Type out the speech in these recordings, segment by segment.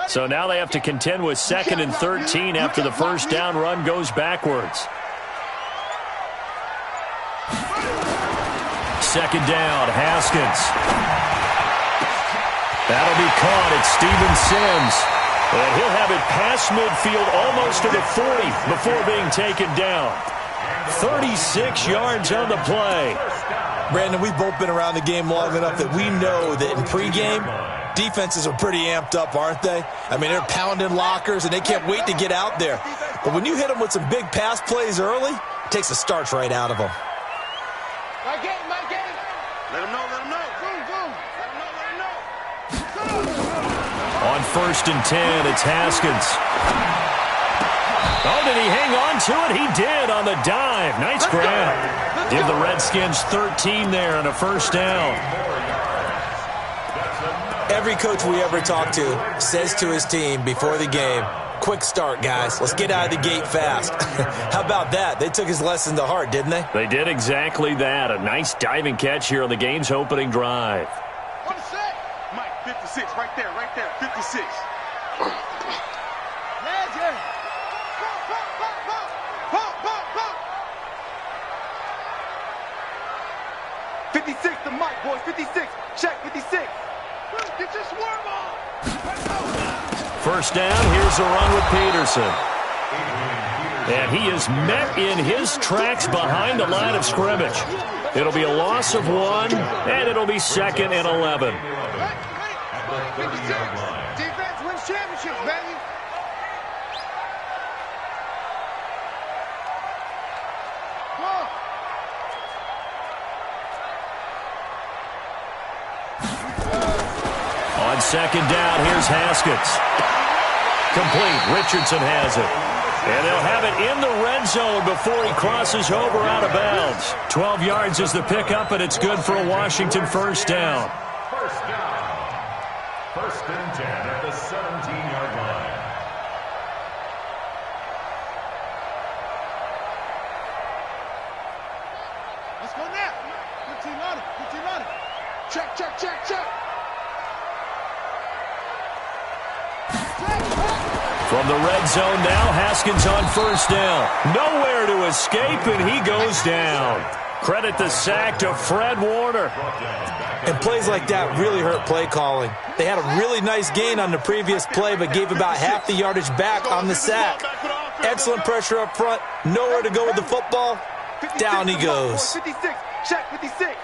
So now they have to contend with 2nd and 13 after the first down run goes backwards. 2nd down, Haskins. That'll be caught. It's Steven Sims. And he'll have it past midfield almost to the 40 before being taken down. 36 yards on the play. Brandon, we've both been around the game long enough that we know that in pregame, defenses are pretty amped up, aren't they? I mean, they're pounding lockers, and they can't wait to get out there. But when you hit them with some big pass plays early, it takes the starch right out of them. My game. Let him know. Boom. Let him know. On 1st and 10, it's Haskins. Oh, did he hang on to it? He did on the dive. Nice grab. Give the Redskins 13 there on a 1st down. Every coach we ever talk to says to his team before the game, quick start, guys. Let's get out of the gate fast. How about that? They took his lesson to heart, didn't they? They did exactly that. A nice diving catch here on the game's opening drive. What is that? Mike, 56, right there, 56. Legend. Pump. 56 to Mike, boys, 56. Check, 56. Get your swarm on. 1st down, here's a run with Peterson. And he is met in his tracks behind the line of scrimmage. It'll be a loss of 1, and it'll be 2nd and 11. 56. Defense wins championships, baby. On 2nd down, here's Haskins. Complete. Richardson has it. And they'll have it in the red zone before he crosses over out of bounds. 12 yards is the pickup, and it's good for a Washington 1st down. 1st and 10 at the 17-yard line. Let's go now. Good team on it. Check. From the red zone now, Haskins on 1st down. Nowhere to escape, and he goes down. Credit the sack to Fred Warner. And plays like that really hurt play calling. They had a really nice gain on the previous play, but gave about half the yardage back on the sack. Excellent pressure up front. Nowhere to go with the football. Down he goes. 56. Check, 56.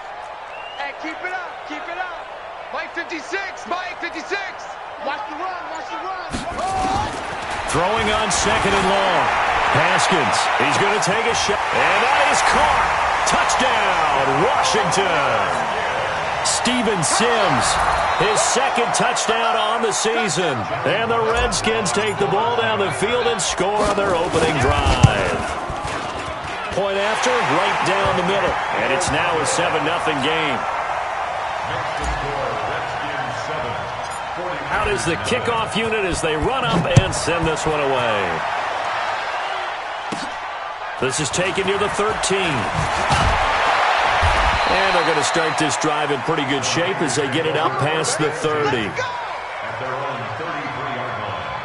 Hey, keep it up. Mike 56. Watch the run. Throwing on 2nd and long. Haskins, he's going to take a shot. And that is caught. Touchdown, Washington. Steven Sims, his 2nd touchdown on the season. And the Redskins take the ball down the field and score on their opening drive. Point after, right down the middle. And it's now a 7-0 game. Out is the kickoff unit as they run up and send this one away. This is taken near the 13. And they're going to start this drive in pretty good shape as they get it up past the 30. At their own 33-yard line.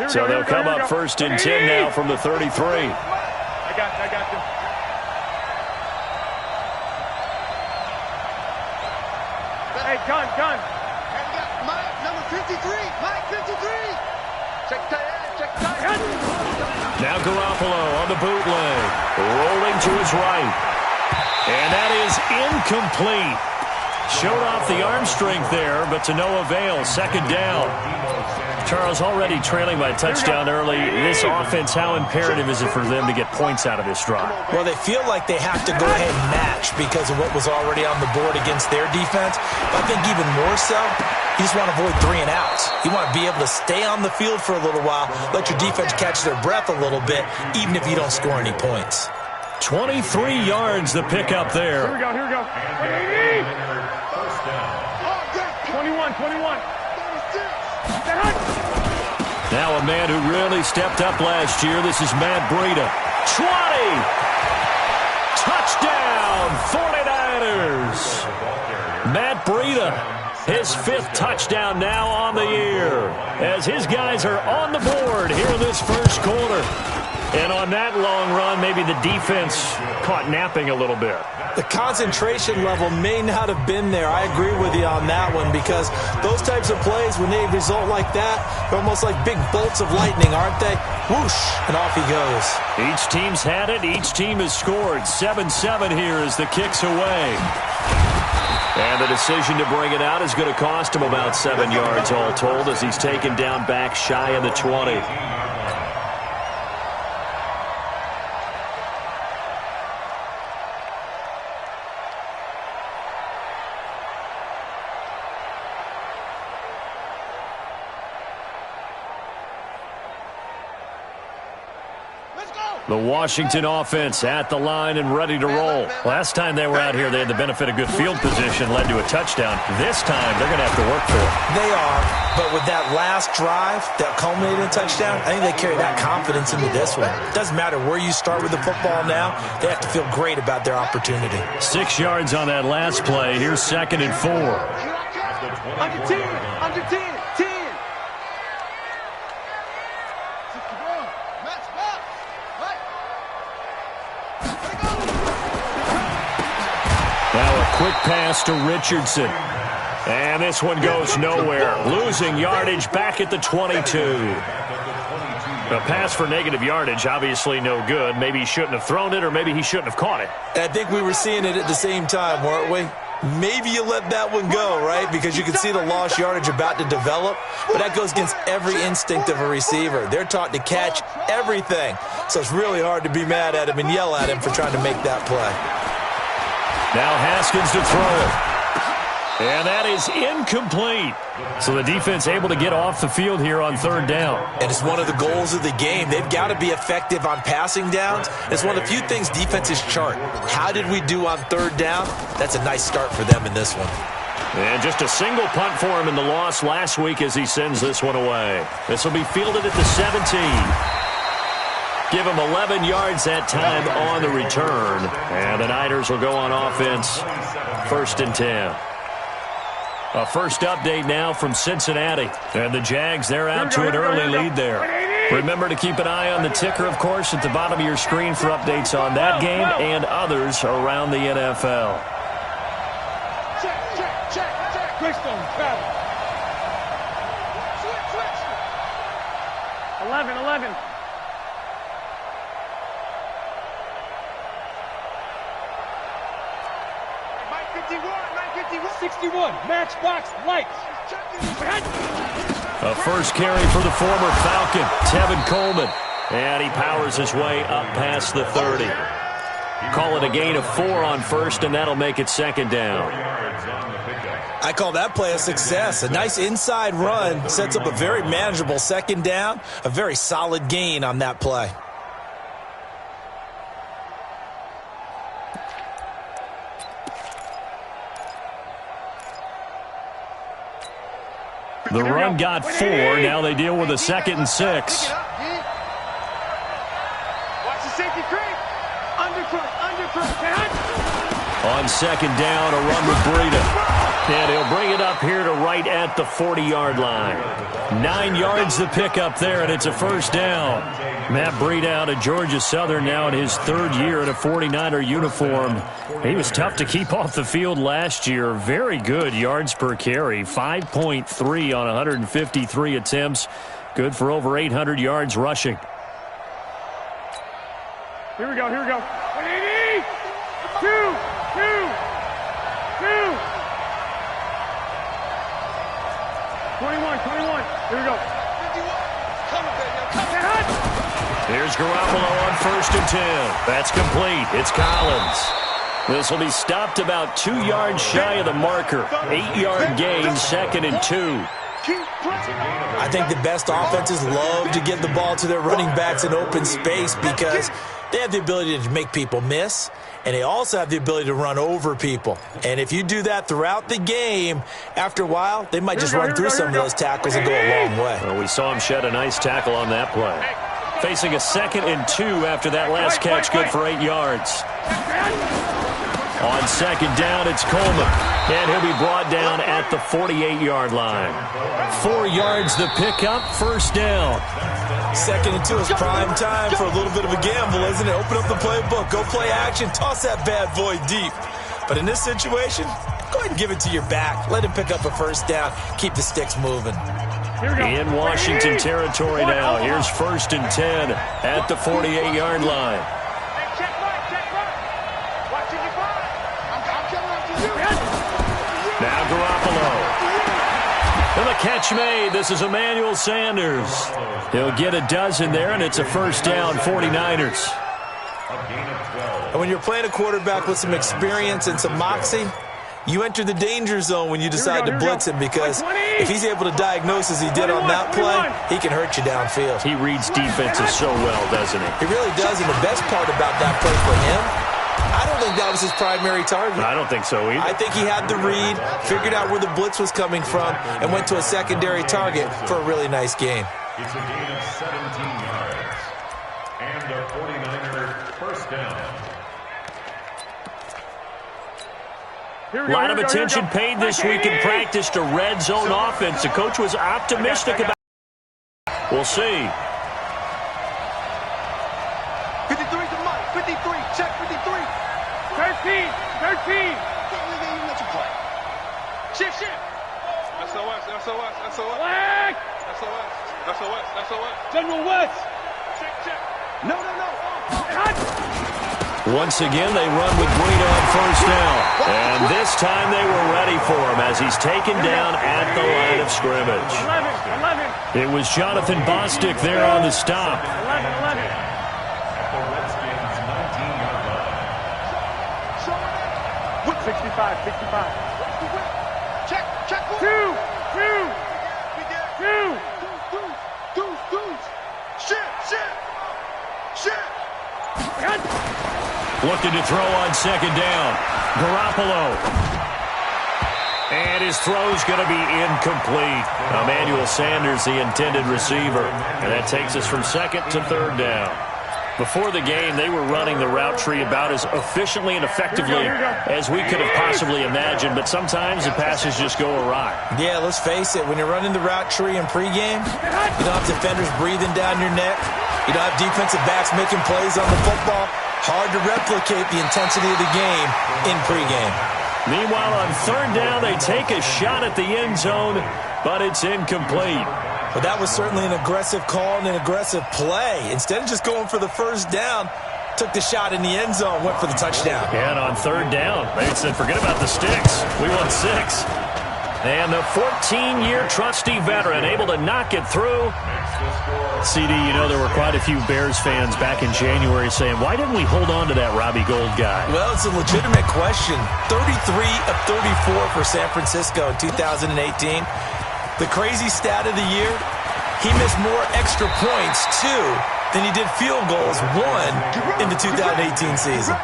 So they'll come up 1st and 10 now from the 33. I got you. Hey, gun. Mike, number 53. Mike, 53. Check tight end. Now Garoppolo on the bootleg. Rolling to his right. And that is incomplete. Showed off the arm strength there, but to no avail. 2nd down. Charles, already trailing by a touchdown early. This offense, how imperative is it for them to get points out of this drive? Well, they feel like they have to go ahead and match because of what was already on the board against their defense. But I think even more so, you just want to avoid 3 and outs. You want to be able to stay on the field for a little while, let your defense catch their breath a little bit, even if you don't score any points. 23 yards the pickup there. Here we go. First down. Now a man who really stepped up last year. This is Matt Breida. 20! Touchdown, 49ers! Matt Breida, his 5th touchdown now on the year, as his guys are on the board here in this first quarter. And on that long run, maybe the defense caught napping a little bit. The concentration level may not have been there. I agree with you on that one, because those types of plays, when they result like that, they're almost like big bolts of lightning, aren't they? Whoosh, and off he goes. Each team's had it. Each team has scored. 7-7 here as the kick's away. And the decision to bring it out is going to cost him about 7 yards all told, as he's taken down back shy of the 20. The Washington offense at the line and ready to roll. Last time they were out here, they had the benefit of good field position, led to a touchdown. This time, they're going to have to work for it. They are, but with that last drive that culminated in a touchdown, I think they carry that confidence into this one. It doesn't matter where you start with the football now. They have to feel great about their opportunity. 6 yards on that last play. Here's 2nd and 4. Under 10, under 10, 10. Now a quick pass to Richardson. And this one goes nowhere. Losing yardage back at the 22. A pass for negative yardage, obviously no good. Maybe he shouldn't have thrown it, or maybe he shouldn't have caught it. I think we were seeing it at the same time, weren't we? Maybe you let that one go, right? Because you can see the lost yardage about to develop. But that goes against every instinct of a receiver. They're taught to catch everything. So it's really hard to be mad at him and yell at him for trying to make that play. Now Haskins to throw it. And that is incomplete. So the defense able to get off the field here on 3rd down. And it's one of the goals of the game. They've got to be effective on passing downs. It's one of the few things defenses chart. How did we do on 3rd down? That's a nice start for them in this one. And just a single punt for him in the loss last week as he sends this one away. This will be fielded at the 17. Give him 11 yards that time on the return. And the Niners will go on offense. 1st and 10. A first update now from Cincinnati. And the Jags, they're out to an early lead there. Remember to keep an eye on the ticker, of course, at the bottom of your screen for updates on that game and others around the NFL. Check. Quickstone, travel. Switch. 11. Mike 51. 61, matchbox lights. A first carry for the former Falcon, Tevin Coleman. And he powers his way up past the 30. Call it a gain of 4 on 1st, and that'll make it 2nd down. I call that play a success. A nice inside run sets up a very manageable 2nd down. A very solid gain on that play. The run got 4. Now they deal with a 2nd and 6. Watch the safety creep. Undercut. On 2nd down, a run with Breida. And he'll bring it up here to right at the 40-yard line. 9 yards to pick up there, and it's a 1st down. Matt Breida out of Georgia Southern now in his 3rd year in a 49er uniform. He was tough to keep off the field last year. Very good yards per carry, 5.3 on 153 attempts. Good for over 800 yards rushing. Here we go. 180. 2. 21. Here we go. 51. Here's Garoppolo on 1st and 10. That's complete. It's Collins. This will be stopped about 2 yards shy of the marker. 8-yard gain, 2nd and 2. I think the best offenses love to give the ball to their running backs in open space because they have the ability to make people miss, and they also have the ability to run over people. And if you do that throughout the game, after a while, they might just run through some of those tackles and go a long way. Well, we saw him shed a nice tackle on that play. Facing a 2nd and 2 after that last catch, good for 8 yards. On 2nd down, it's Coleman, and he'll be brought down at the 48-yard line. 4 yards the pickup, 1st down. 2nd and 2 is prime time for a little bit of a gamble, isn't it? Open up the playbook, go play action, toss that bad boy deep. But in this situation, go ahead and give it to your back. Let him pick up a 1st down, keep the sticks moving. In Washington territory now, here's 1st and 10 at the 48-yard line. Now Garoppolo. And the catch made. This is Emmanuel Sanders. He'll get a dozen there, and it's a 1st down, 49ers. And when you're playing a quarterback with some experience and some moxie, you enter the danger zone when you decide to blitz him, because if he's able to diagnose as he did on that play, he can hurt you downfield. He reads defenses so well, doesn't he? He really does, and the best part about that play for him, I don't think that was his primary target. I don't think so either. I think he had the read, figured out where the blitz was coming from, and went to a secondary target for a really nice gain. It's a gain of 17 yards. And the 49ers 1st down. A lot of attention paid this week in practice to red zone offense. The coach was optimistic about it. We'll see. 53 to Mike. 53. Check 53. 13. Shift. SOS. Flag. SOS. General West. Check. No. Once again, they run with Green on 1st down. And this time they were ready for him as he's taken down at the line of scrimmage. 11. It was Jonathan Bostic there on the stop. 11. At the Redskins 19-yard line. 65. Check. 2. Shit. Looking to throw on 2nd down. Garoppolo. And his throw's going to be incomplete. Emmanuel Sanders, the intended receiver. And that takes us from 2nd to 3rd down. Before the game, they were running the route tree about as efficiently and effectively as we could have possibly imagined, but sometimes the passes just go awry. Yeah, let's face it, when you're running the route tree in pregame, you don't have defenders breathing down your neck. You don't have defensive backs making plays on the football. Hard to replicate the intensity of the game in pregame. Meanwhile, on 3rd down, they take a shot at the end zone, but it's incomplete. But that was certainly an aggressive call and an aggressive play. Instead of just going for the 1st down, took the shot in the end zone, went for the touchdown. And on 3rd down, they said, forget about the sticks. We want 6. And the 14-year trusty veteran able to knock it through. CD, you know there were quite a few Bears fans back in January saying, why didn't we hold on to that Robbie Gould guy? Well, it's a legitimate question. 33 of 34 for San Francisco in 2018. The crazy stat of the year, he missed more extra points, 2, than he did field goals, 1, in the 2018 season.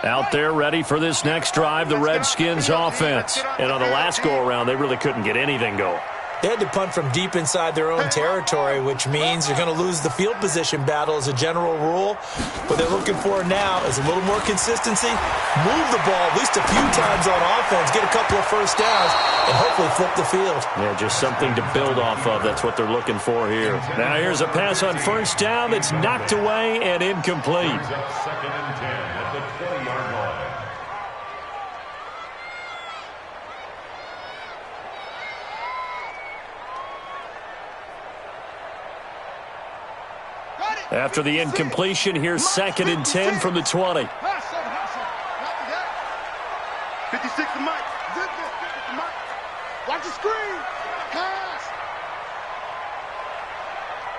Out there ready for this next drive, the Redskins offense. And on the last go-around, they really couldn't get anything going. They had to punt from deep inside their own territory, which means you're going to lose the field position battle as a general rule. What they're looking for now is a little more consistency, move the ball at least a few times on offense, get a couple of 1st downs, and hopefully flip the field. Yeah, just something to build off of. That's what they're looking for here. Now here's a pass on 1st down that's knocked away and incomplete. 2nd and 10 at the 20-yard line. After the incompletion, here's 2nd and 10 from the 20. 56 to Mike. Watch the screen. Pass.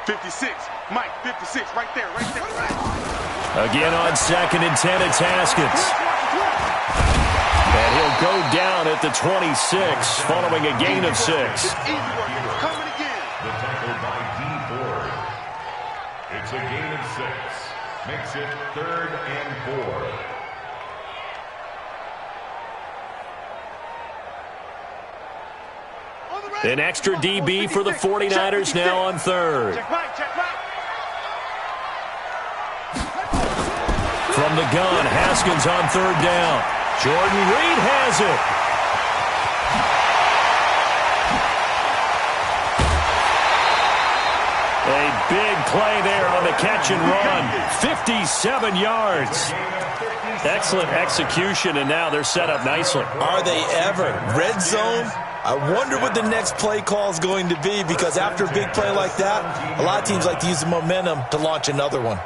56. Mike, 56. Right there, right there. Again on 2nd and 10, it's Haskins. And he'll go down at the 26, following a gain of 6. It's easy work, and it's coming again. The tackle by D. Ford. It's a gain of 6. Makes it 3rd and 4. An extra DB for the 49ers now on 3rd. Check Mike, check Mike. From the gun, Haskins on 3rd down. Jordan Reed has it. A big play there on the catch and run. 57 yards. Excellent execution, and now they're set up nicely. Are they ever? Red zone? I wonder what the next play call is going to be, because after a big play like that, a lot of teams like to use the momentum to launch another one.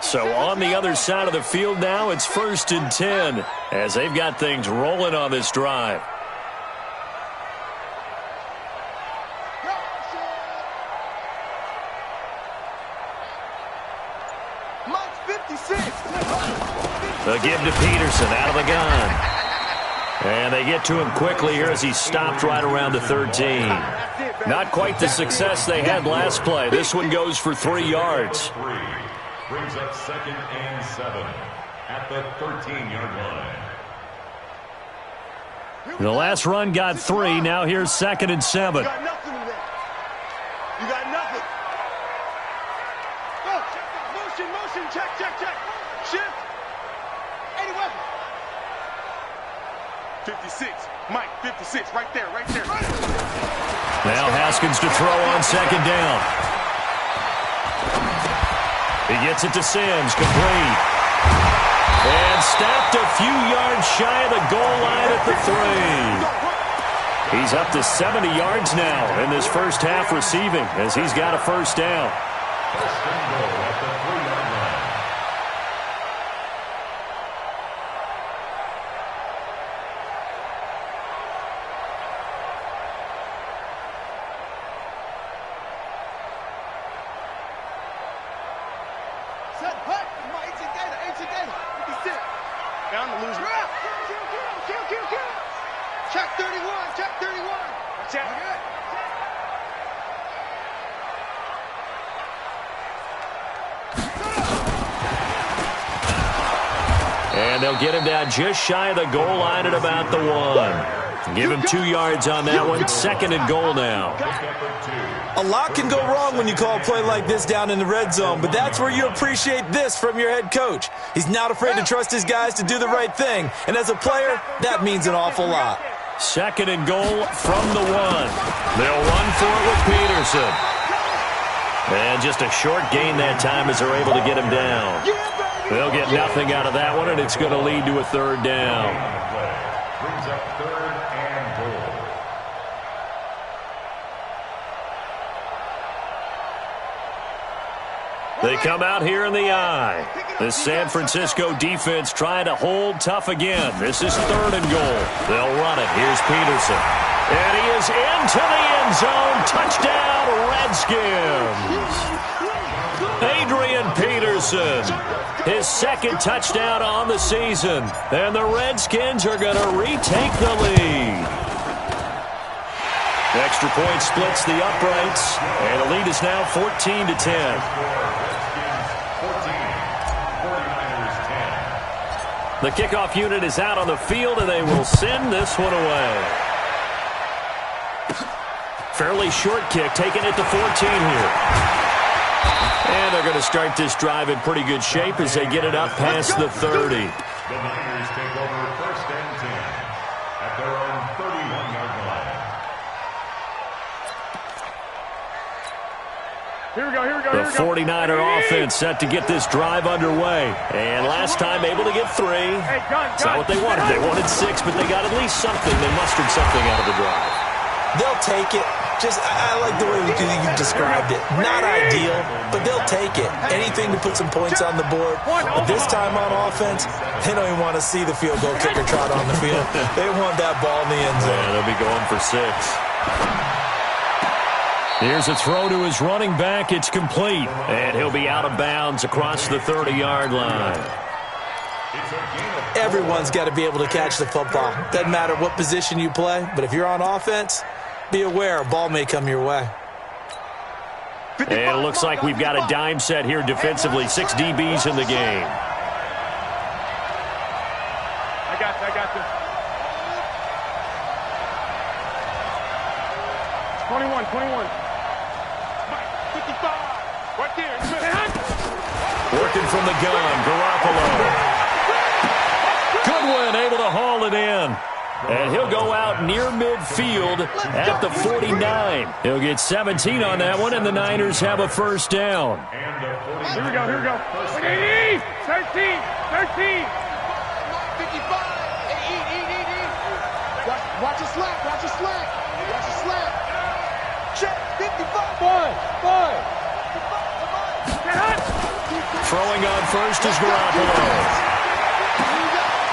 So on the other side of the field now, it's 1st and 10 as they've got things rolling on this drive. Mike's 56. The give to Peterson out of the gun. And they get to him quickly here as he stopped right around the 13. Not quite the success they had last play. This one goes for 3 yards. Brings up 2nd and 7 at the 13-yard line. The last run got 3. Now here's 2nd and 7. You got nothing in there. You got nothing. Go. Motion, motion. Check, check, check. Shift. 81. 56. Mike, 56. Right there, right there. Now Haskins to throw on 2nd down. He gets it to Sims, complete. And stopped a few yards shy of the goal line at the 3. He's up to 70 yards now in this first half receiving as he's got a 1st down. First and goal at the 3-yard line. Set, hut. Mike, it's down to lose. Kill. Check 31, check 31. Check. And they'll get him down just shy of the goal line at about the 1. Give him 2 yards on that one. 2nd and goal now. A lot can go wrong when you call a play like this down in the red zone, but that's where you appreciate this from your head coach. He's not afraid to trust his guys to do the right thing, and as a player, that means an awful lot. 2nd and goal from the 1. They'll run for it with Peterson. And just a short gain that time as they're able to get him down. They'll get nothing out of that one, and it's going to lead to a 3rd down. Brings up 3rd and goal. They come out here in the eye. The San Francisco defense trying to hold tough again. This is 3rd and goal. They'll run it. Here's Peterson. And he is into the end zone. Touchdown, Redskins. Adrian Peterson. His 2nd touchdown on the season. And the Redskins are going to retake the lead. Extra point splits the uprights. And the lead is now 14-10. The kickoff unit is out on the field, and they will send this one away. Fairly short kick, taking it to 14 here. And they're going to start this drive in pretty good shape as they get it up past the 30. The Niners take over 1st and 10 at their own 31-yard line. Here we go. The 49er offense set to get this drive underway. And last time able to get 3. It's not what they wanted. They wanted 6, but they got at least something. They mustered something out of the drive. They'll take it. I like the way you described it. Not ideal, but they'll take it. Anything to put some points on the board. But this time on offense, they don't even want to see the field goal kicker trot on the field. They want that ball in the end zone. Yeah, they'll be going for 6. Here's a throw to his running back. It's complete. And he'll be out of bounds across the 30-yard line. Everyone's got to be able to catch the football. Doesn't matter what position you play, but if you're on offense, be aware a ball may come your way. And it looks like we've got a dime set here defensively. 6 DBs in the game. I got this. 21. 55. Right there. Working from the gun, Garoppolo. Goodwin able to haul it in. And he'll go out near midfield at the 49. He'll get 17 on that one, and the Niners have a first down. Here we go. 13. 55. Eat. Watch a slack. Check. 55. Five. Throwing on first is Garoppolo.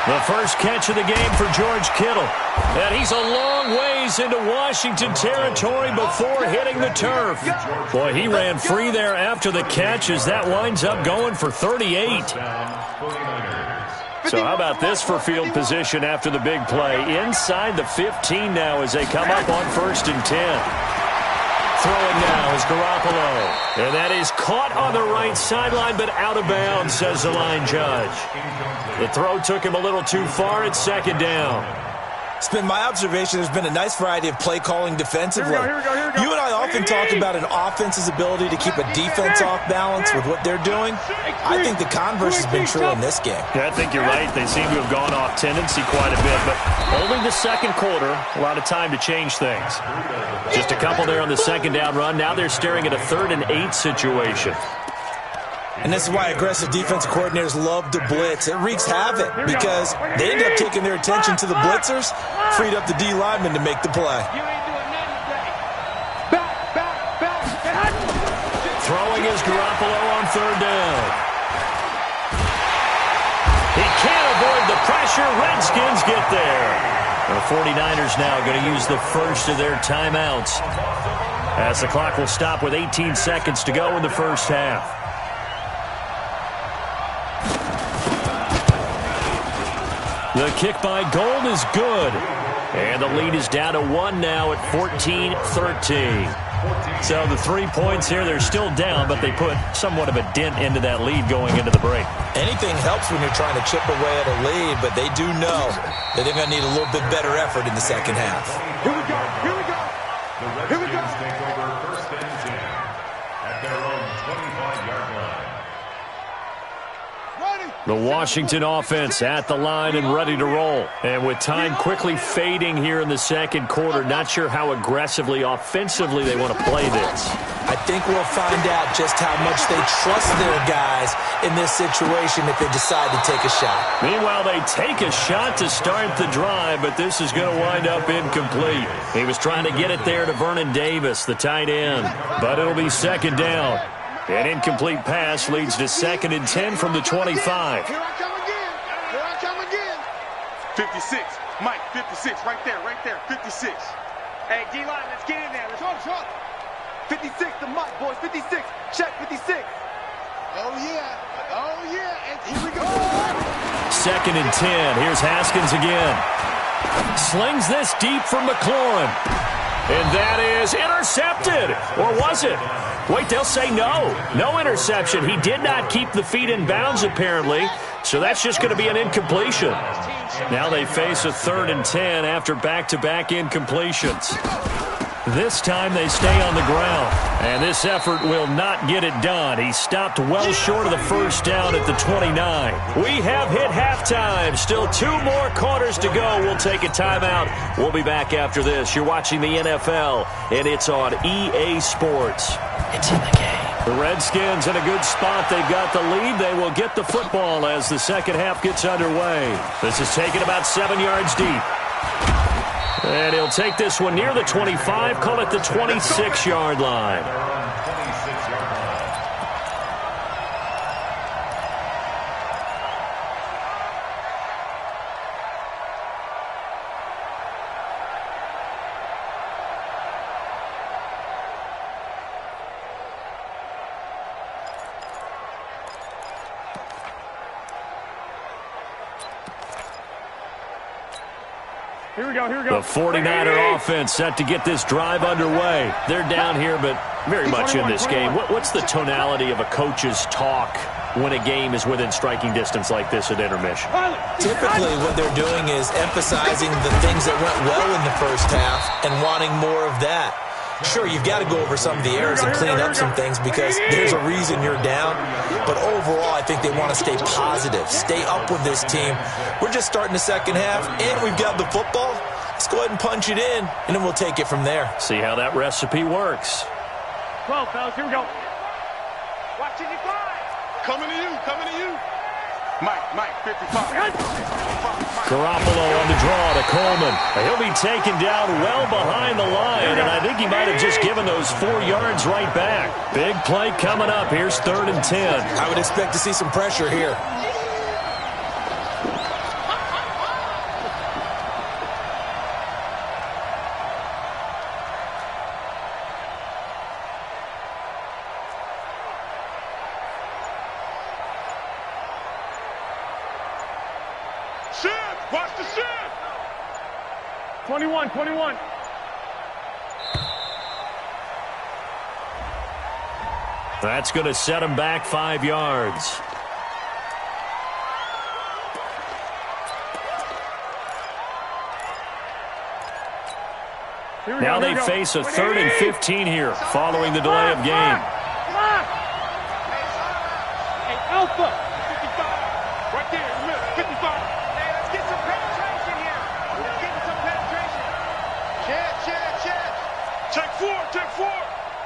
The first catch of the game for George Kittle. And he's a long ways into Washington territory before hitting the turf. Boy, he ran free there after the catch as that winds up going for 38. So how about this for field position after the big play? Inside the 15 now as they come up on 1st and 10. Throwing now is Garoppolo. And that is caught on the right sideline, but out of bounds, says the line judge. The throw took him a little too far. It's 2nd down. It's been my observation there's been a nice variety of play calling defensively. You and I often talk about an offense's ability to keep a defense off balance with what they're doing. I think the converse has been true in this game. Yeah, I think you're right. They seem to have gone off tendency quite a bit, but only the second quarter, a lot of time to change things. Just a couple there on the 2nd down run. Now they're staring at a 3rd and 8 situation. And this is why aggressive defensive coordinators love to blitz. It wreaks havoc because they end up taking their attention to the blitzers, freed up the D lineman to make the play. Throwing is Garoppolo on 3rd down. He can't avoid the pressure. Redskins get there. The 49ers now going to use the first of their timeouts as the clock will stop with 18 seconds to go in the first half. The kick by Gold is good. And the lead is down to 1 now at 14-13. So the 3 points here, they're still down, but they put somewhat of a dent into that lead going into the break. Anything helps when you're trying to chip away at a lead, but they do know that they're going to need a little bit better effort in the second half. Here we go. The Redskins take over 1st and 10 at their own 25-yard line. The Washington offense at the line and ready to roll. And with time quickly fading here in the second quarter, not sure how aggressively, offensively they want to play this. I think we'll find out just how much they trust their guys in this situation if they decide to take a shot. Meanwhile, they take a shot to start the drive, but this is going to wind up incomplete. He was trying to get it there to Vernon Davis, the tight end, but it'll be 2nd down. An incomplete pass leads to 2nd and 10 from the 25. Here I come again. 56. Mike, 56. Right there. 56. Hey, D-line, let's get in there. Let's go. 56 to Mike, boys. 56. Check 56. Oh, yeah. And here we go. 2nd and 10. Here's Haskins again. Slings this deep for McLaurin. And that is intercepted. Or was it? Wait, they'll say no. No interception. He did not keep the feet in bounds, apparently. So that's just going to be an incompletion. Now they face a 3rd and 10 after back-to-back incompletions. This time they stay on the ground. And this effort will not get it done. He stopped well short of the first down at the 29. We have hit halftime. Still 2 more quarters to go. We'll take a timeout. We'll be back after this. You're watching the NFL, and it's on EA Sports. It's in the game. The Redskins in a good spot. They've got the lead. They will get the football as the second half gets underway. This is taken about 7 yards deep. And he'll take this one near the 25, call it the 26-yard line. Here we go. The 49er offense set to get this drive underway. They're down here, but very much in this game. What's the tonality of a coach's talk when a game is within striking distance like this at intermission? Typically, what they're doing is emphasizing the things that went well in the first half and wanting more of that. Sure, you've got to go over some of the errors and clean up some things because there's a reason you're down. But overall, I think they want to stay positive, stay up with this team. We're just starting the second half, and we've got the football. Let's go ahead and punch it in, and then we'll take it from there. See how that recipe works. 12, fellas, here we go. Watch it, 5. Coming to you. Mike, 55. Garoppolo on the draw to Coleman. He'll be taken down well behind the line, and I think he might have just given those 4 yards right back. Big play coming up. Here's 3rd and 10. I would expect to see some pressure here. Watch the shift. 21. That's going to set him back 5 yards. Now they face a 3rd and 15 here following the delay of game. Hey, Alpha. 55. Right there, 55.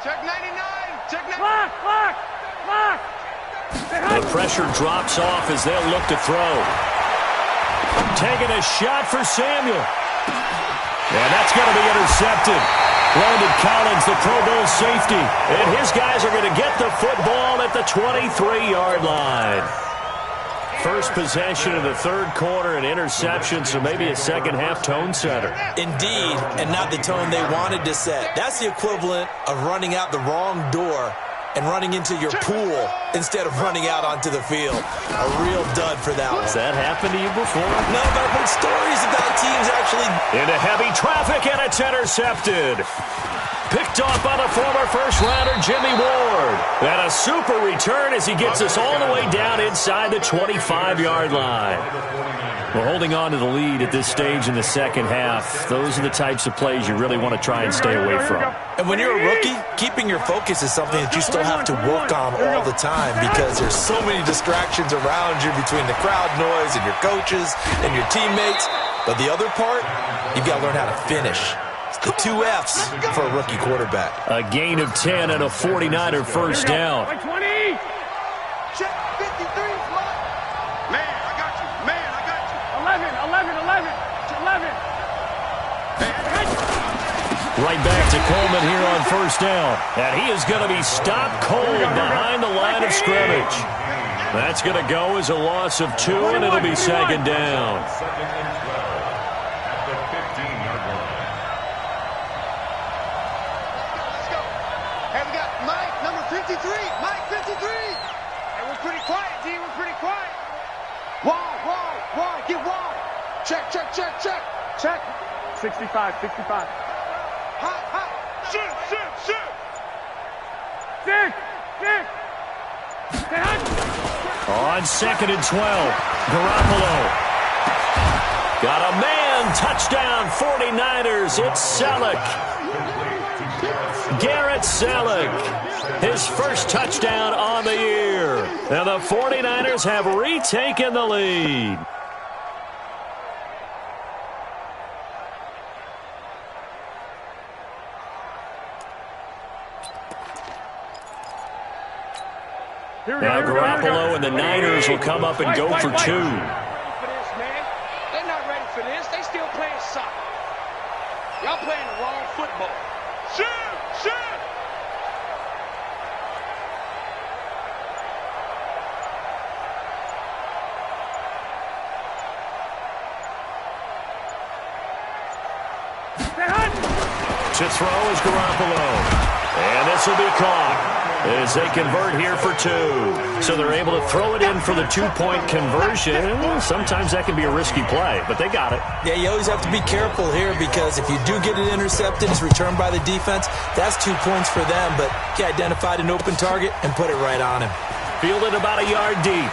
Check 99. Check 99. Clock. The pressure drops off as they'll look to throw. Taking a shot for Samuel. And that's going to be intercepted. Landon Collins, the Pro Bowl safety. And his guys are going to get the football at the 23-yard line. First possession of the 3rd quarter, an interception, so maybe a second-half tone setter. Indeed, and not the tone they wanted to set. That's the equivalent of running out the wrong door and running into your pool instead of running out onto the field. A real dud for that one. Has that happened to you before? No, but I've heard stories about teams actually... Into heavy traffic, and it's intercepted. Picked off by the former first-rounder Jimmy Ward. And a super return as he gets us all the way down inside the 25-yard line. Well, holding on to the lead at this stage in the second half, those are the types of plays you really want to try and stay away from. And when you're a rookie, keeping your focus is something that you still have to work on all the time because there's so many distractions around you between the crowd noise and your coaches and your teammates. But the other part, you've got to learn how to finish. The 2 F's for a rookie quarterback. A gain of 10 and a 49er first down. 20. Check 53. Man, I got you. 11. Right back to Coleman here on first down. And he is going to be stopped cold behind the line of scrimmage. That's going to go as a loss of 2, and it'll be second down. Mike 53. Hey, we're pretty quiet, D. We're pretty quiet. Wall. Get wall. Check. Check. 65. Hot. Shoot. Six. On 2nd and 12, Garoppolo. Got a man. Touchdown, 49ers. It's Selleck. Garrett Selleck. His first touchdown on the year. And the 49ers have retaken the lead. Now Garoppolo and the Niners will come up and go for 2. They're not ready for this. They still playing soccer. Y'all playing the wrong football. Shoot! To throw is Garoppolo. And this will be caught. as they convert here for 2. So they're able to throw it in for the 2-point conversion. Sometimes that can be a risky play, but they got it. Yeah, you always have to be careful here because if you do get it intercepted, it's returned by the defense, that's 2 points for them. But he identified an open target and put it right on him. Fielded about a yard deep.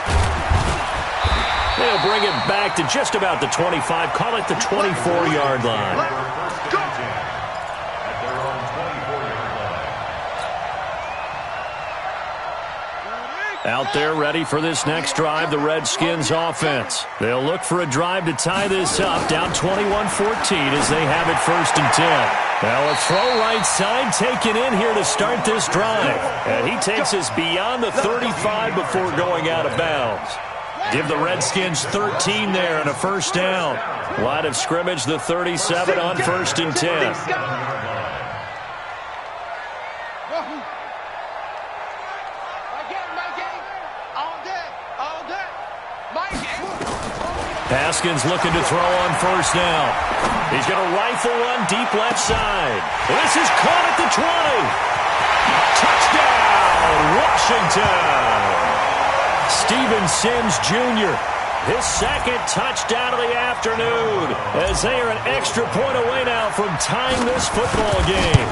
They'll bring it back to just about the 25. Call it the 24-yard line. Out there ready for this next drive, the Redskins offense. They'll look for a drive to tie this up, down 21-14 as they have it 1st and 10. Now a throw right side taken in here to start this drive. And he takes us beyond the 35 before going out of bounds. Give the Redskins 13 there and a 1st down. Line of scrimmage, the 37 on 1st and 10. Haskins looking to throw on 1st down. He's going to rifle one deep left side. This is caught at the 20. Touchdown, Washington. Steven Sims Jr., his 2nd touchdown of the afternoon, as they are an extra point away now from tying this football game.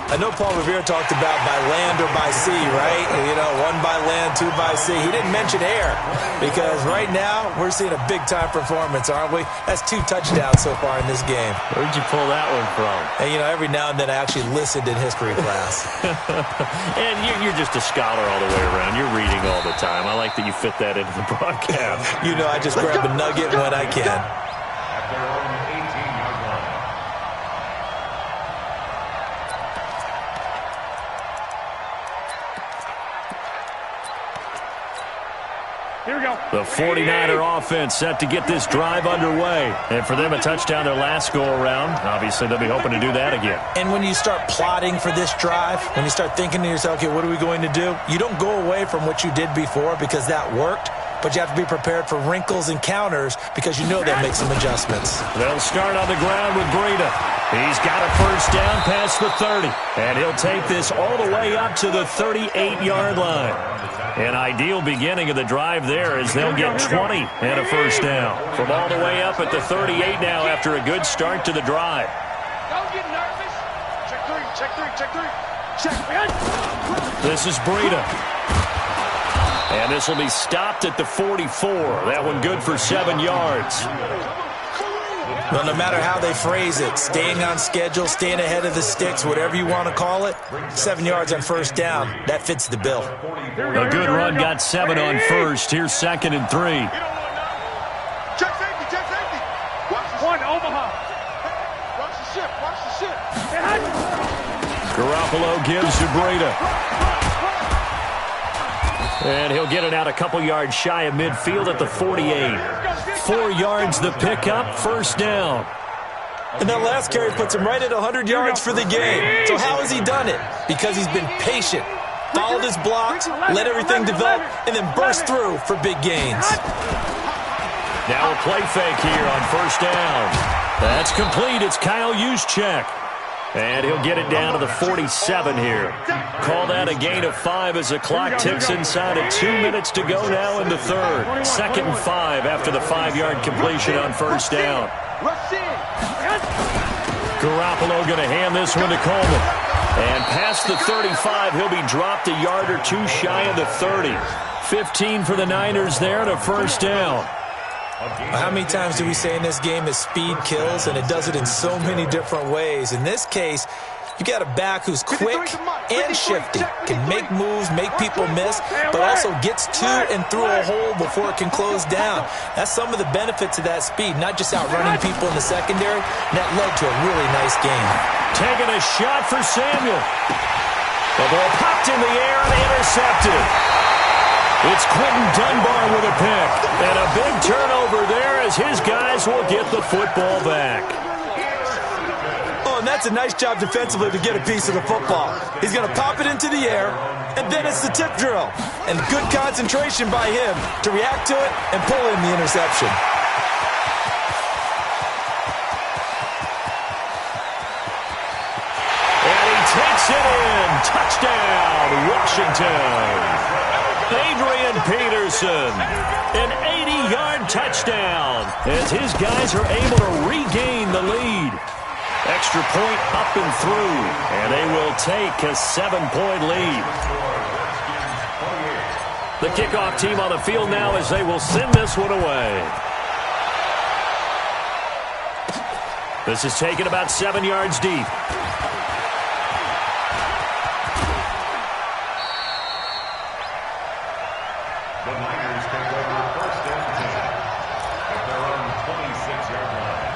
I know Paul Revere talked about by land or by sea, right? You know, 1 by land, 2 by sea. He didn't mention air because right now we're seeing a big-time performance, aren't we? That's 2 touchdowns so far in this game. Where'd you pull that one from? And, you know, every now and then I actually listened in history class. And you're just a scholar all the way around. You're reading all the time. I like that you fit that into the broadcast. You know, I just grab a nugget when I can. Here we go. The 49er offense set to get this drive underway. And for them, a touchdown their last go-around. Obviously, they'll be hoping to do that again. And when you start plotting for this drive, when you start thinking to yourself, okay, what are we going to do? You don't go away from what you did before because that worked. But you have to be prepared for wrinkles and counters because you know they'll make some adjustments. They'll start on the ground with Breida. He's got a 1st down past the 30. And he'll take this all the way up to the 38-yard line. An ideal beginning of the drive there as they'll get 20 and a 1st down. From all the way up at the 38 now after a good start to the drive. Don't get nervous. Check 3, check 3, check 3. Check. This is Breida. And this will be stopped at the 44. That one good for 7 yards. Well, no matter how they phrase it, staying on schedule, staying ahead of the sticks, whatever you want to call it, 7 yards on 1st down, that fits the bill. A good run got 7 on 1st. Here's 2nd and 3. Check safety, check safety. Watch 1, Omaha. Watch the ship, watch the ship. Garoppolo gives to Breida. And he'll get it out a couple yards shy of midfield at the 48. 4 yards the pickup, 1st down. And that last carry puts him right at 100 yards for the game. So how has he done it? Because he's been patient, followed his blocks, let everything develop, and then burst through for big gains. Now a play fake here on 1st down. That's complete. It's Kyle Juszczyk. And he'll get it down to the 47 here. Call that a gain of 5 as the clock ticks inside of 2 minutes to go now in the 3rd. 2nd and 5 after the 5-yard completion on 1st down. Garoppolo going to hand this one to Coleman. And past the 35, he'll be dropped a yard or 2 shy of the 30. 15 for the Niners there and a 1st down. How many times do we say in this game that speed kills, and it does it in so many different ways? In this case, you got a back who's quick and shifty, can make moves, make people miss, but also gets to and through a hole before it can close down. That's some of the benefits of that speed, not just outrunning people in the secondary, and that led to a really nice game. Taking a shot for Samuel. The ball popped in the air and intercepted. It's Quentin Dunbar with a pick. And a big turnover there as his guys will get the football back. Oh, and that's a nice job defensively to get a piece of the football. He's going to pop it into the air, and then it's the tip drill. And good concentration by him to react to it and pull in the interception. And he takes it in. Touchdown, Washington. Adrian Peterson, an 80-yard touchdown as his guys are able to regain the lead. Extra point up and through, and they will take a 7-point lead. The kickoff team on the field now as they will send this one away. This is taken about 7 yards deep. The Niners take over first and 10 at their own 26-yard line.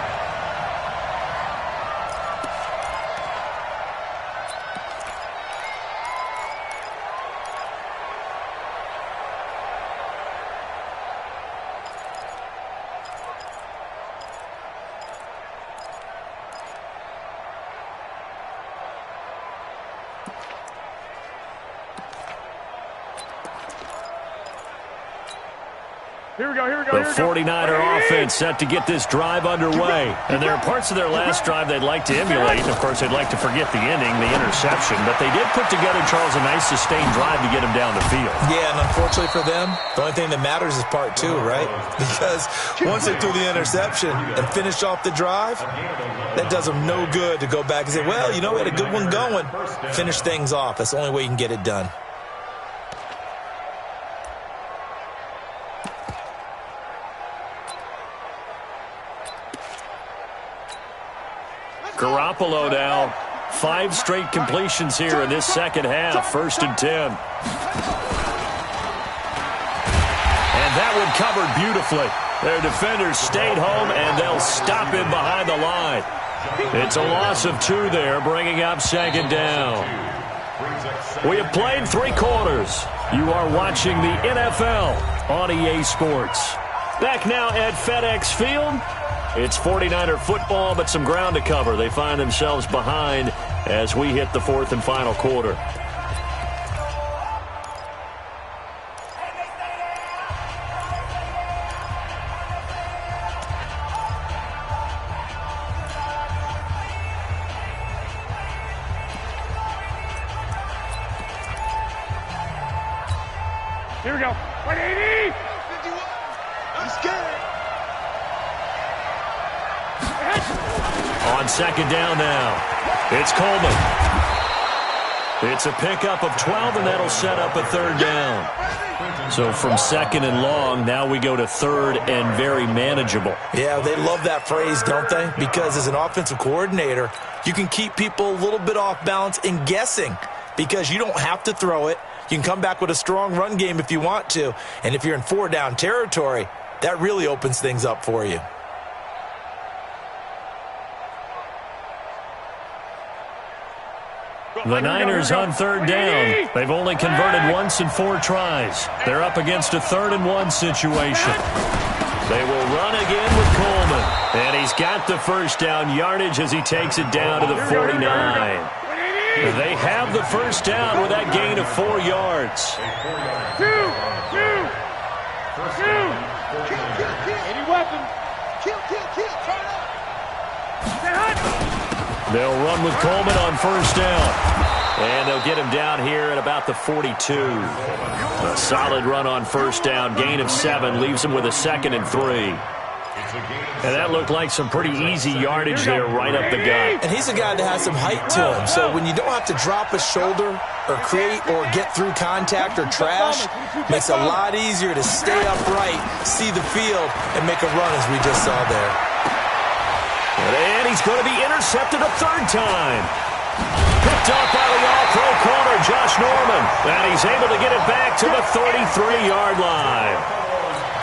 Here we go. The 49er offense set to get this drive underway. And there are parts of their last drive they'd like to emulate. Of course, they'd like to forget the ending, the interception. But they did put together, Charles, a nice sustained drive to get them down the field. Yeah, and unfortunately for them, the only thing that matters is part two, right? Because once they threw the interception and finished off the drive, that does them no good to go back and say, well, you know, we had a good one going. Finish things off. That's the only way you can get it done. Garoppolo now. 5 straight completions here in this second half. 1st and 10. And that one covered beautifully. Their defenders stayed home, and they'll stop him behind the line. It's a loss of 2 there, bringing up 2nd down. We have played 3 quarters. You are watching the NFL on EA Sports. Back now at FedEx Field. It's 49er football, but some ground to cover. They find themselves behind as we hit the 4th and final quarter. Here we go. 180. I'm scared. On 2nd down now, it's Coleman. It's a pickup of 12, and that'll set up a 3rd down. So from 2nd and long, now we go to 3rd and very manageable. Yeah, they love that phrase, don't they? Because as an offensive coordinator, you can keep people a little bit off balance and guessing because you don't have to throw it. You can come back with a strong run game if you want to. And if you're in 4-down territory, that really opens things up for you. The Niners on 3rd down. They've only converted once in 4 tries. They're up against a 3rd and 1 situation. They will run again with Coleman. And he's got the 1st down yardage as he takes it down to the 49. They have the 1st down with that gain of 4 yards. Two. Any weapon. Kill. Turn up. They'll run with Coleman on 1st down. And they'll get him down here at about the 42. A solid run on 1st down. Gain of 7 leaves him with a 2nd and 3. And that looked like some pretty easy yardage there right up the gut. And he's a guy that has some height to him. So when you don't have to drop a shoulder or create or get through contact or trash, makes it a lot easier to stay upright, see the field, and make a run as we just saw there. And he's going to be intercepted a 3rd time. Picked up by the all-pro corner, Josh Norman. And he's able to get it back to the 33-yard line.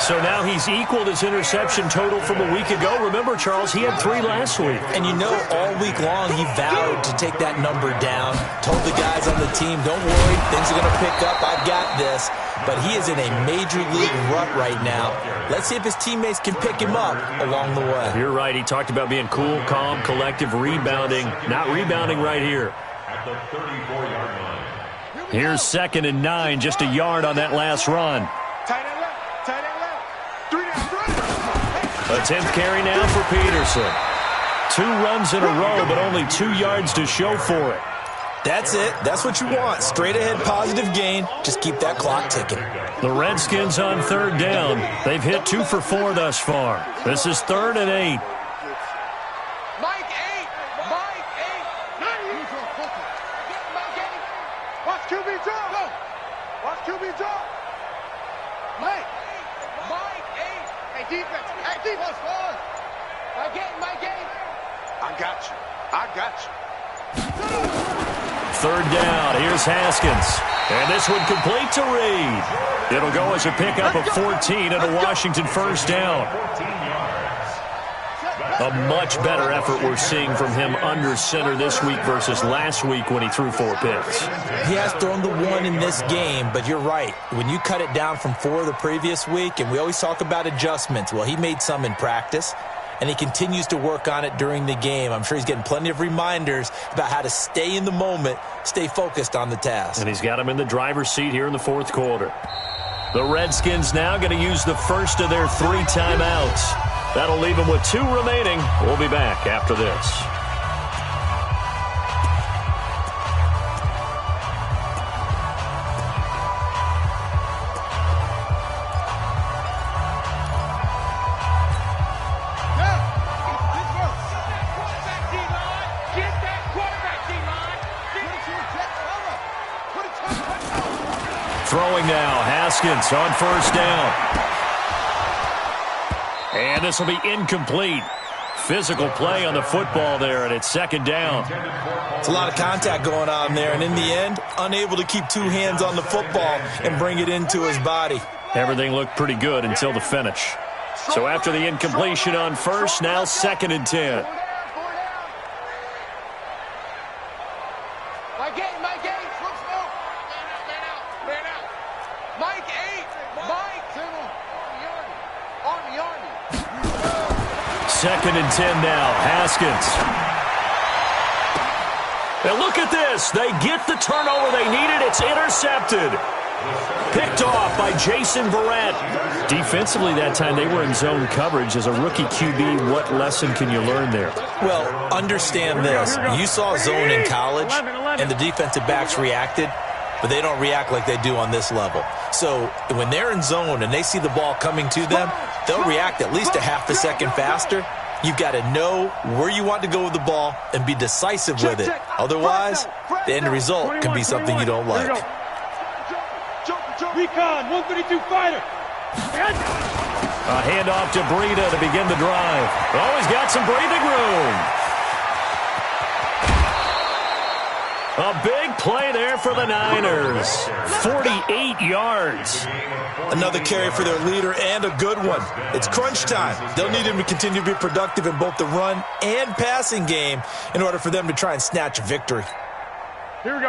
So now he's equaled his interception total from a week ago. Remember, Charles, he had 3 last week. And you know, all week long he vowed to take that number down. Told the guys on the team, don't worry, things are going to pick up. I've got this. But he is in a major league rut right now. Let's see if his teammates can pick him up along the way. You're right. He talked about being cool, calm, collective, rebounding. Not rebounding right here. At the 34-yard line. Here's 2nd and 9, just a yard on that last run. Tight end left. 3 down. A 10th carry now for Peterson. 2 runs in a row, but only 2 yards to show for it. That's it. That's what you want. Straight ahead positive gain. Just keep that clock ticking. The Redskins on third down. They've hit 2 for 4 thus far. This is 3rd and 8. Mike 8. Mike 8. Watch QB drop. Go. Watch QB drop. Mike 8. Hey, defense. Hey, defense. Mike 8. I got you. Third down. Here's Haskins. And this one complete to Reed. It'll go as a pickup of 14 and a Washington first down. A much better effort we're seeing from him under center this week versus last week when he threw 4 picks. He has thrown the 1 in this game, but you're right. When you cut it down from 4 the previous week, and we always talk about adjustments, well, he made some in practice, and he continues to work on it during the game. I'm sure he's getting plenty of reminders about how to stay in the moment, stay focused on the task. And he's got him in the driver's seat here in the 4th quarter. The Redskins now going to use the first of their 3 timeouts. That'll leave them with 2 remaining. We'll be back after this. Throwing now, Haskins on first down. And this will be incomplete. Physical play on the football there, and it's 2nd down. It's a lot of contact going on there, and in the end, unable to keep 2 hands on the football and bring it into his body. Everything looked pretty good until the finish. So after the incompletion on first, now 2nd and 10. Second and 10 now. Haskins. And look at this. They get the turnover they needed. It's intercepted. Picked off by Jason Verrett. Defensively that time, they were in zone coverage. As a rookie QB, what lesson can you learn there? Well, understand this. You saw zone in college, and the defensive backs reacted, but they don't react like they do on this level. So when they're in zone and they see the ball coming to them, they'll react at least a half a second faster. You've got to know where you want to go with the ball and be decisive with it. Otherwise, the end result can be something you don't like. Recon, 132 fighter. A handoff to Breida to begin the drive. Oh, he's got some breathing room. A big play there for the Niners. 48 yards. Another carry for their leader and a good one. It's crunch time. They'll need him to continue to be productive in both the run and passing game in order for them to try and snatch a victory.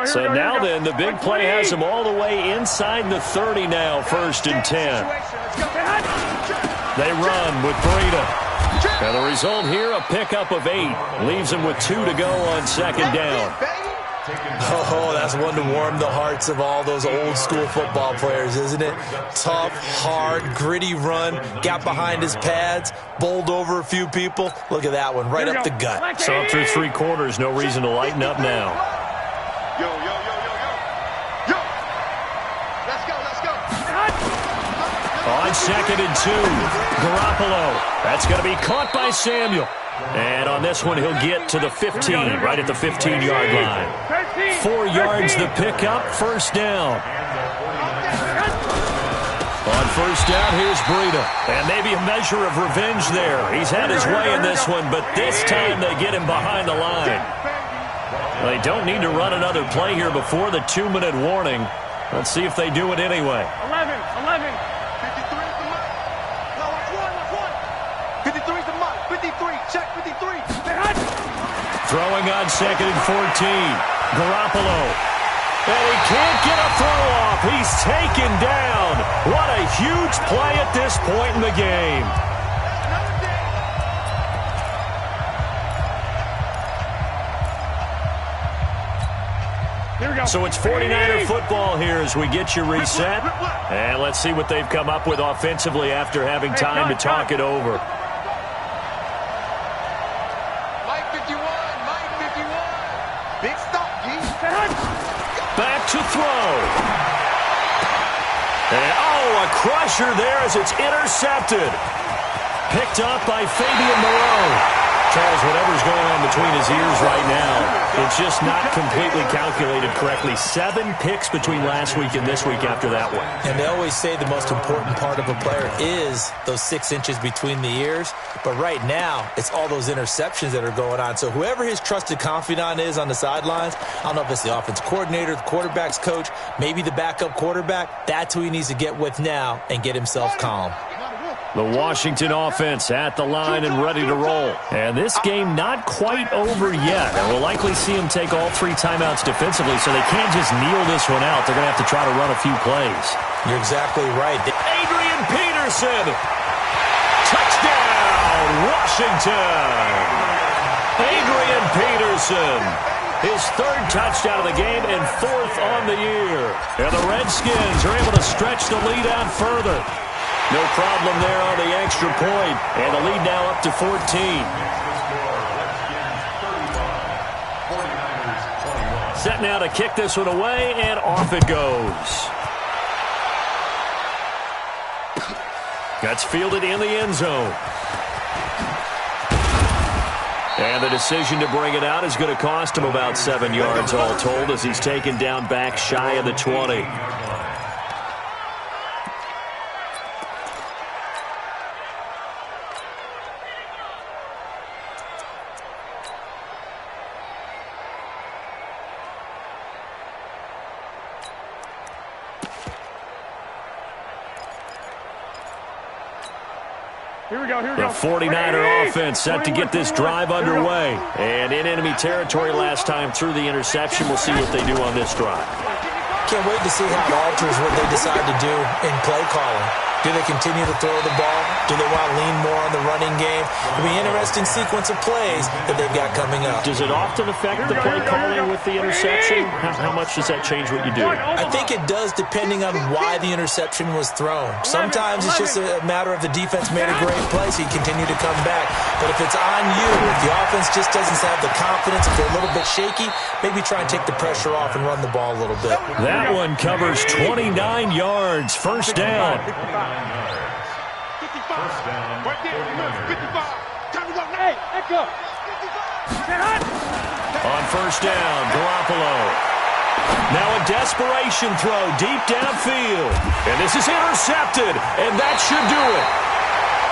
So now then, the big play has them all the way inside the 30 now, 1st and 10. They run with Breida. And the result here, a pickup of 8. Leaves them with 2 to go on 2nd down. Oh, that's one to warm the hearts of all those old school football players, isn't it? Tough, hard, gritty run, got behind his pads, bowled over a few people. Look at that one, right up the gut. So up through 3 quarters, no reason to lighten up now. Yo. Let's go. On 2nd and 2, Garoppolo. That's going to be caught by Samuel. And on this one, he'll get to the 15, right at the 15-yard line. 4 yards the pickup, 1st down. On 1st down, here's Breida. And maybe a measure of revenge there. He's had his way in this one, but this time they get him behind the line. They don't need to run another play here before the 2-minute warning. Let's see if they do it anyway. 11. 53's the mark. 53. Check 53. Throwing on 2nd and 14. Garoppolo. And he can't get a throw off. He's taken down. What a huge play at this point in the game. So it's 49er football here as we get you reset. And let's see what they've come up with offensively after having time to talk it over. Mike 51. Big stop, G. to throw. And, a crusher there as it's intercepted. Picked up by Fabian Moreau. Charles, whatever's going on between his ears right now, it's just not completely calculated correctly. 7 picks between last week and this week after that one. And they always say the most important part of a player is those 6 inches between the ears. But right now, it's all those interceptions that are going on. So whoever his trusted confidant is on the sidelines, I don't know if it's the offense coordinator, the quarterback's coach, maybe the backup quarterback, that's who he needs to get with now and get himself calm. The Washington offense at the line and ready to roll. And this game not quite over yet. And we'll likely see them take all 3 timeouts defensively, so they can't just kneel this one out. They're going to have to try to run a few plays. You're exactly right. Adrian Peterson. Touchdown, Washington. Adrian Peterson. His 3rd touchdown of the game and 4th on the year. And the Redskins are able to stretch the lead out further. No problem there on the extra point. And the lead now up to 14. Set now to kick this one away, and off it goes. That's fielded in the end zone. And the decision to bring it out is going to cost him about 7 yards all told as he's taken down back shy of the 20. The 49er offense set to get this drive underway. And in enemy territory last time through the interception. We'll see what they do on this drive. Can't wait to see how it alters what they decide to do in play calling. Do they continue to throw the ball? Do they want to lean more on the running game? It'll be an interesting sequence of plays that they've got coming up. Does it often affect the play calling with the interception? How much does that change what you do? I think it does depending on why the interception was thrown. Sometimes it's just a matter of the defense made a great play, so you continue to come back. But if it's on you, if the offense just doesn't have the confidence, if they're a little bit shaky, maybe try and take the pressure off and run the ball a little bit. That one covers 29 yards. First down. 55. Right there, 55. Time to go. Hey, let's go. On first down, Garoppolo. Now a desperation throw deep downfield. And this is intercepted, and that should do it.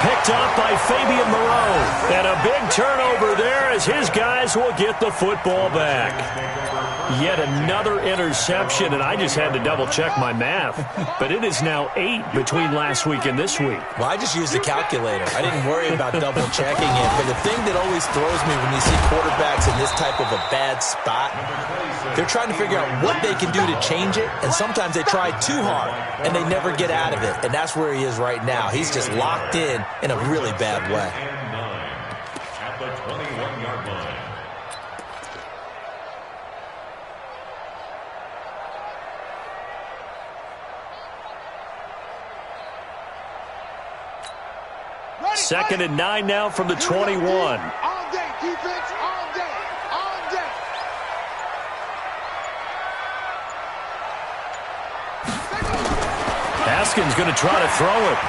Picked up by Fabian Moreau. And a big turnover there as his guys will get the football back. Yet another interception, and I just had to double-check my math. But it is now 8 between last week and this week. Well, I just used the calculator. I didn't worry about double-checking it. But the thing that always throws me when you see quarterbacks in this type of a bad spot, they're trying to figure out what they can do to change it, and sometimes they try too hard, and they never get out of it. And that's where he is right now. He's just locked in a really bad way. At the 21-yard line. Second and 9 now from the 21. All day, defense, all day, all day. Haskins going to try to throw it.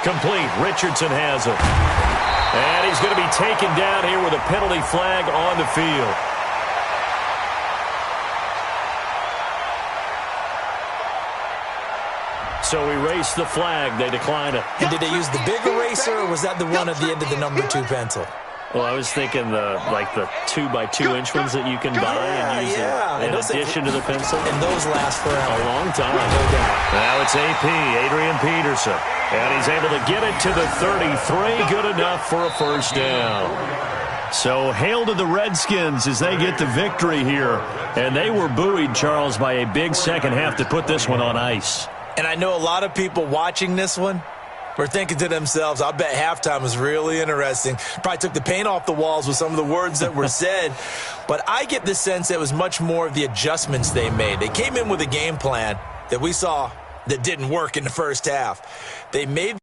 Complete. Richardson has it. And he's going to be taken down here with a penalty flag on the field. So erase the flag. They decline it. And did they use the big eraser, or was that the one at the end of the number 2 pencil? Well, I was thinking the 2x2-inch ones that you can buy and use in addition to the pencil. And those last forever. A long time. No doubt. Now it's AP, Adrian Peterson. And he's able to get it to the 33. Good enough for a first down. So hail to the Redskins as they get the victory here. And they were buoyed, Charles, by a big second half to put this one on ice. And I know a lot of people watching this one were thinking to themselves, I bet halftime was really interesting. Probably took the paint off the walls with some of the words that were said. But I get the sense that it was much more of the adjustments they made. They came in with a game plan that we saw that didn't work in the first half. They made